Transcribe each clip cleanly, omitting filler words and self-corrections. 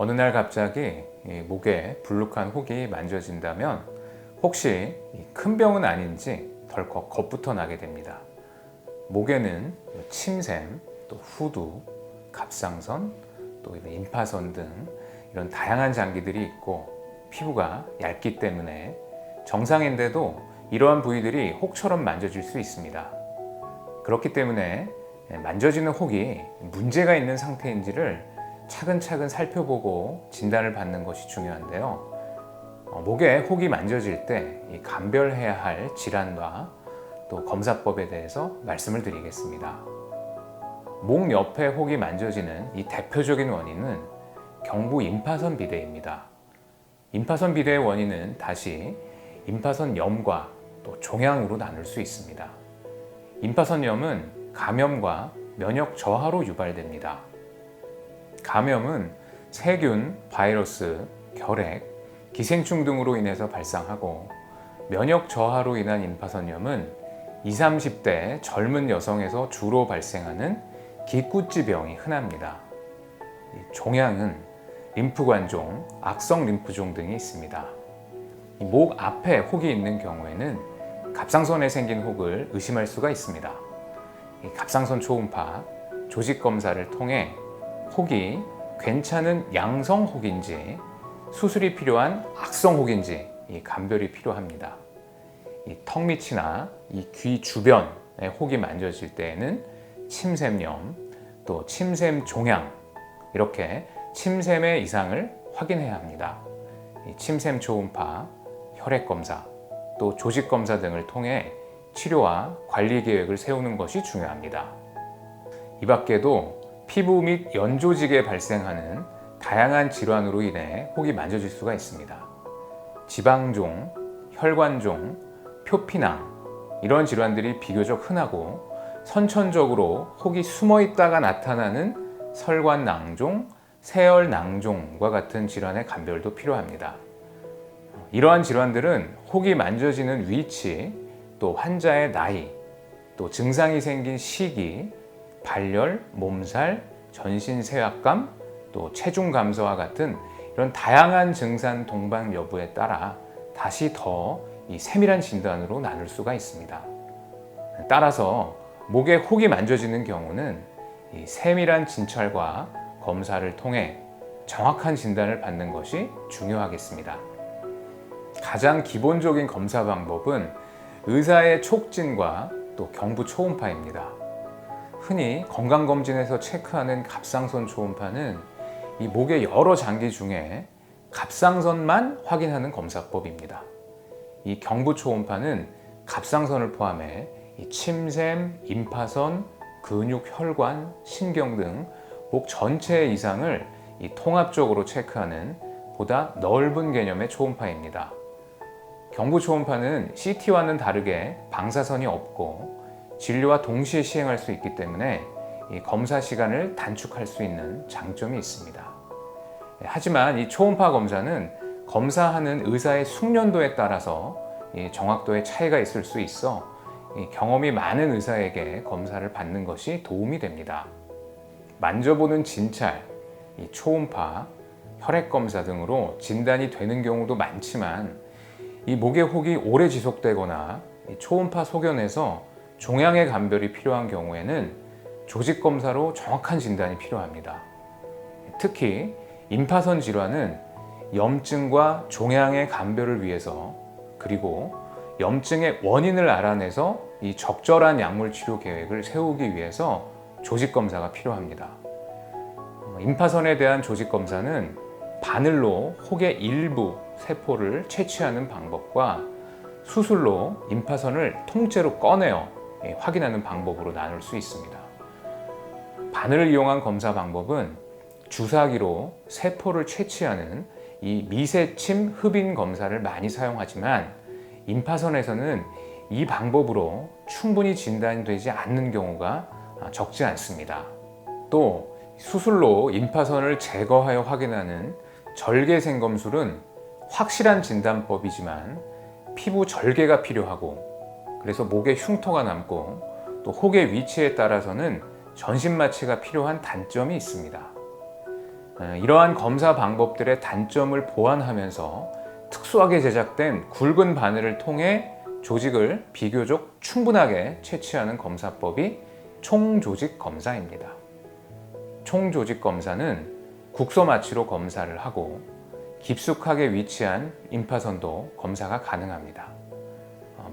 어느 날 갑자기 목에 불룩한 혹이 만져진다면 혹시 큰 병은 아닌지 덜컥 겁부터 나게 됩니다. 목에는 침샘, 또 후두, 갑상선, 또 임파선 등 이런 다양한 장기들이 있고 피부가 얇기 때문에 정상인데도 이러한 부위들이 혹처럼 만져질 수 있습니다. 그렇기 때문에 만져지는 혹이 문제가 있는 상태인지를 차근차근 살펴보고 진단을 받는 것이 중요한데요. 목에 혹이 만져질 때 감별해야 할 질환과 또 검사법에 대해서 말씀을 드리겠습니다. 목 옆에 혹이 만져지는 이 대표적인 원인은 경부 임파선 비대입니다. 임파선 비대의 원인은 다시 임파선염과 또 종양으로 나눌 수 있습니다. 임파선염은 감염과 면역 저하로 유발됩니다. 감염은 세균, 바이러스, 결핵, 기생충 등으로 인해서 발생하고 면역 저하로 인한 임파선염은 20, 30대 젊은 여성에서 주로 발생하는 기꾸지병이 흔합니다. 종양은 림프관종, 악성 림프종 등이 있습니다. 목 앞에 혹이 있는 경우에는 갑상선에 생긴 혹을 의심할 수가 있습니다. 갑상선 초음파, 조직 검사를 통해 혹이 괜찮은 양성 혹인지 수술이 필요한 악성 혹인지 감별이 필요합니다. 턱 밑이나 귀 주변에 혹이 만져질 때에는 침샘염, 또 침샘 종양, 이렇게 침샘의 이상을 확인해야 합니다. 침샘 초음파, 혈액 검사, 또 조직 검사 등을 통해 치료와 관리 계획을 세우는 것이 중요합니다. 이 밖에도 피부 및 연조직에 발생하는 다양한 질환으로 인해 혹이 만져질 수가 있습니다. 지방종, 혈관종, 표피낭, 이런 질환들이 비교적 흔하고 선천적으로 혹이 숨어 있다가 나타나는 설관낭종, 세열낭종과 같은 질환의 감별도 필요합니다. 이러한 질환들은 혹이 만져지는 위치, 또 환자의 나이, 또 증상이 생긴 시기, 발열, 몸살, 전신 쇠약감, 또 체중 감소와 같은 이런 다양한 증상 동반 여부에 따라 다시 더 세밀한 진단으로 나눌 수가 있습니다. 따라서 목에 혹이 만져지는 경우는 세밀한 진찰과 검사를 통해 정확한 진단을 받는 것이 중요하겠습니다. 가장 기본적인 검사 방법은 의사의 촉진과 또 경부 초음파입니다. 흔히 건강검진에서 체크하는 갑상선 초음파는 이 목의 여러 장기 중에 갑상선만 확인하는 검사법입니다. 이 경부 초음파는 갑상선을 포함해 이 침샘, 임파선, 근육, 혈관, 신경 등 목 전체의 이상을 통합적으로 체크하는 보다 넓은 개념의 초음파입니다. 경부 초음파는 CT와는 다르게 방사선이 없고 진료와 동시에 시행할 수 있기 때문에 검사 시간을 단축할 수 있는 장점이 있습니다. 하지만 이 초음파 검사는 검사하는 의사의 숙련도에 따라서 정확도의 차이가 있을 수 있어 경험이 많은 의사에게 검사를 받는 것이 도움이 됩니다. 만져보는 진찰, 초음파, 혈액 검사 등으로 진단이 되는 경우도 많지만 이 목의 혹이 오래 지속되거나 초음파 소견에서 종양의 감별이 필요한 경우에는 조직 검사로 정확한 진단이 필요합니다. 특히 임파선 질환은 염증과 종양의 감별을 위해서 그리고 염증의 원인을 알아내서 이 적절한 약물 치료 계획을 세우기 위해서 조직 검사가 필요합니다. 임파선에 대한 조직 검사는 바늘로 혹의 일부 세포를 채취하는 방법과 수술로 임파선을 통째로 꺼내어 확인하는 방법으로 나눌 수 있습니다. 바늘을 이용한 검사 방법은 주사기로 세포를 채취하는 이 미세침 흡인 검사를 많이 사용하지만 임파선에서는 이 방법으로 충분히 진단되지 않는 경우가 적지 않습니다. 또 수술로 임파선을 제거하여 확인하는 절개생검술은 확실한 진단법이지만 피부 절개가 필요하고 그래서 목에 흉터가 남고 또 혹의 위치에 따라서는 전신 마취가 필요한 단점이 있습니다. 이러한 검사 방법들의 단점을 보완하면서 특수하게 제작된 굵은 바늘을 통해 조직을 비교적 충분하게 채취하는 검사법이 총조직 검사입니다. 총조직 검사는 국소 마취로 검사를 하고 깊숙하게 위치한 임파선도 검사가 가능합니다.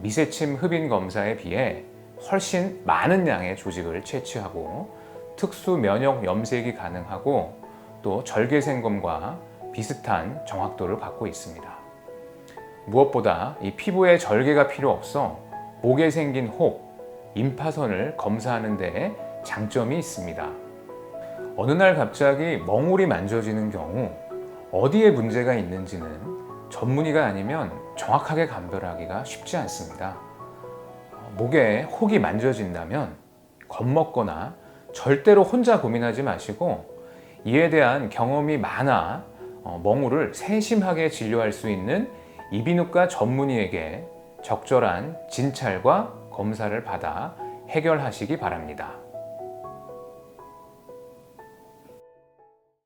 미세침 흡인 검사에 비해 훨씬 많은 양의 조직을 채취하고 특수 면역 염색이 가능하고 또 절개생검과 비슷한 정확도를 갖고 있습니다. 무엇보다 이 피부에 절개가 필요 없어 목에 생긴 혹, 임파선을 검사하는 데 장점이 있습니다. 어느 날 갑자기 멍울이 만져지는 경우 어디에 문제가 있는지는 전문의가 아니면 정확하게 감별하기가 쉽지 않습니다. 목에 혹이 만져진다면 겁먹거나 절대로 혼자 고민하지 마시고 이에 대한 경험이 많아 멍울을 세심하게 진료할 수 있는 이비인후과 전문의에게 적절한 진찰과 검사를 받아 해결하시기 바랍니다.